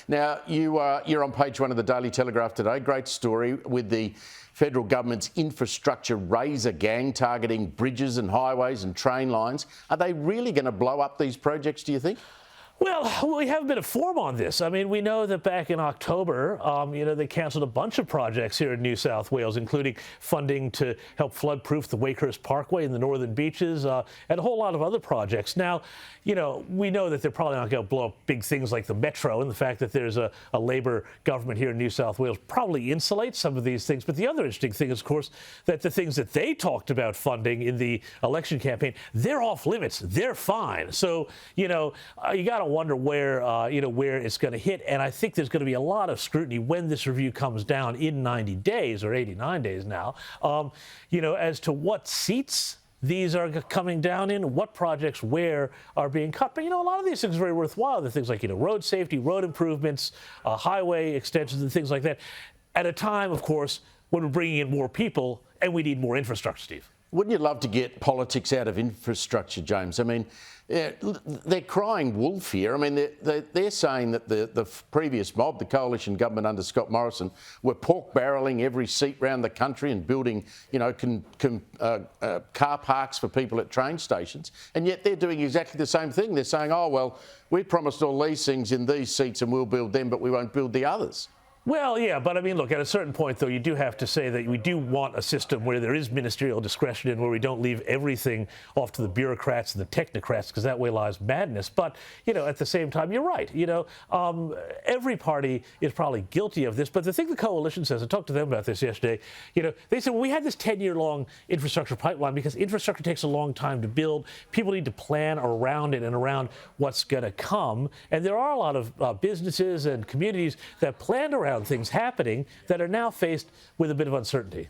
Now, you're on page 1 of the Daily Telegraph today. Great story with the federal government's infrastructure razor gang targeting bridges and highways and train lines. Are they really going to blow up these projects, do you think? Well, we have a bit of form on this. I mean, we know that back in October, they cancelled a bunch of projects here in New South Wales, including funding to help flood-proof the Wakehurst Parkway in the northern beaches and a whole lot of other projects. Now, we know that they're probably not going to blow up big things like the Metro, and the fact that there's a Labor government here in New South Wales probably insulates some of these things. But the other interesting thing is, of course, that the things that they talked about funding in the election campaign, they're off limits. They're fine. So, you got to wonder where it's going to hit. And I think there's going to be a lot of scrutiny when this review comes down in 90 days or 89 days now, as to what seats these are coming down in, what projects where are being cut. But, a lot of these things are very worthwhile. The things like, road safety, road improvements, highway extensions and things like that, at a time, of course, when we're bringing in more people and we need more infrastructure, Steve. Wouldn't you love to get politics out of infrastructure, James? I mean, they're crying wolf here. I mean, they're saying that the previous mob, the coalition government under Scott Morrison, were pork barrelling every seat round the country and building, car parks for people at train stations. And yet they're doing exactly the same thing. They're saying, oh, well, we promised all these things in these seats and we'll build them, but we won't build the others. Well, yeah, but I mean, look, at a certain point, though, you do have to say that we do want a system where there is ministerial discretion and where we don't leave everything off to the bureaucrats and the technocrats, because that way lies madness. But, at the same time, you're right. Every party is probably guilty of this. But the thing the coalition says, I talked to them about this yesterday, they said, well, we had this 10-year-long infrastructure pipeline because infrastructure takes a long time to build. People need to plan around it and around what's going to come. And there are a lot of businesses and communities that planned around things happening that are now faced with a bit of uncertainty.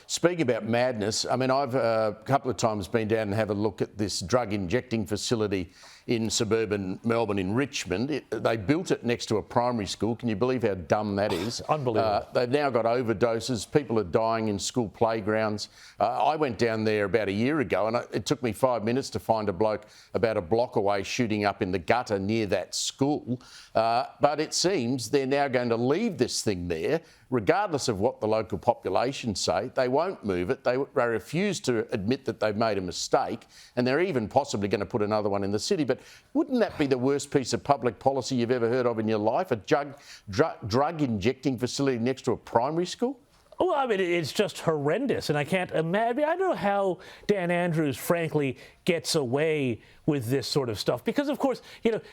Speaking about madness, I mean, I've a couple of times been down and have a look at this drug injecting facility in suburban Melbourne in Richmond. They built it next to a primary school. Can you believe how dumb that is? Unbelievable. They've now got overdoses. People are dying in school playgrounds. I went down there about a year ago and it took me 5 minutes to find a bloke about a block away shooting up in the gutter near that school. But it seems they're now going to leave this thing there, regardless of what the local population say. They won't move it. They refuse to admit that they've made a mistake, and they're even possibly going to put another one in the city. But wouldn't that be the worst piece of public policy you've ever heard of in your life? A drug injecting facility next to a primary school? Well, I mean, it's just horrendous, and I can't imagine. I don't know how Dan Andrews, frankly, gets away with this sort of stuff. Because, of course,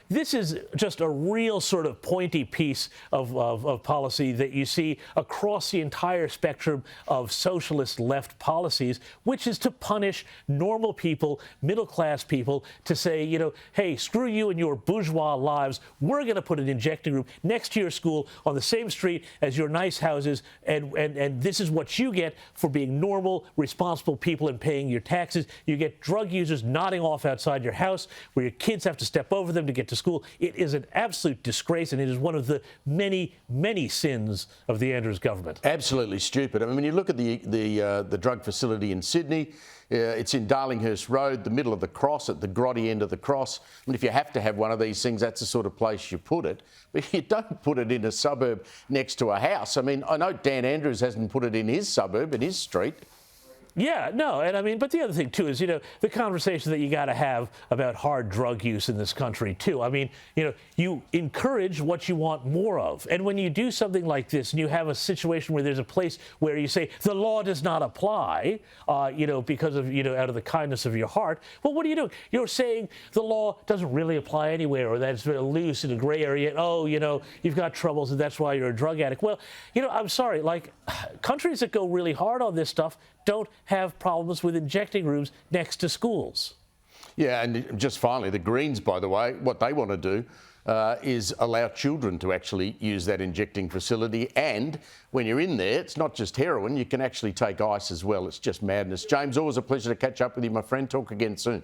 this is just a real sort of pointy piece of policy that you see across the entire spectrum of socialist left policies, which is to punish normal people, middle-class people, to say, hey, screw you and your bourgeois lives. We're going to put an injecting room next to your school on the same street as your nice houses, and this is what you get for being normal, responsible people and paying your taxes. You get drug users nodding off outside your house where your kids have to step over them to get to school. It is an absolute disgrace, and it is one of the many, many sins of the Andrews government. Absolutely stupid. I mean, when you look at the drug facility in Sydney, it's in Darlinghurst Road, the middle of the cross, at the grotty end of the cross. I mean, if you have to have one of these things, that's the sort of place you put it. But you don't put it in a suburb next to a house. I mean, I know Dan Andrews hasn't put it in his suburb, in his street. Yeah, no, and I mean, but the other thing, too, is, the conversation that you got to have about hard drug use in this country, too. I mean, you encourage what you want more of. And when you do something like this and you have a situation where there's a place where you say the law does not apply, because of, out of the kindness of your heart, well, what are you doing? You're saying the law doesn't really apply anywhere, or that it's very loose in a gray area. And, oh, you've got troubles and that's why you're a drug addict. Well, I'm sorry, countries that go really hard on this stuff don't have problems with injecting rooms next to schools. Yeah, and just finally, the Greens, by the way, what they want to do is allow children to actually use that injecting facility. And when you're in there, it's not just heroin, you can actually take ice as well. It's just madness. James, always a pleasure to catch up with you, my friend. Talk again soon.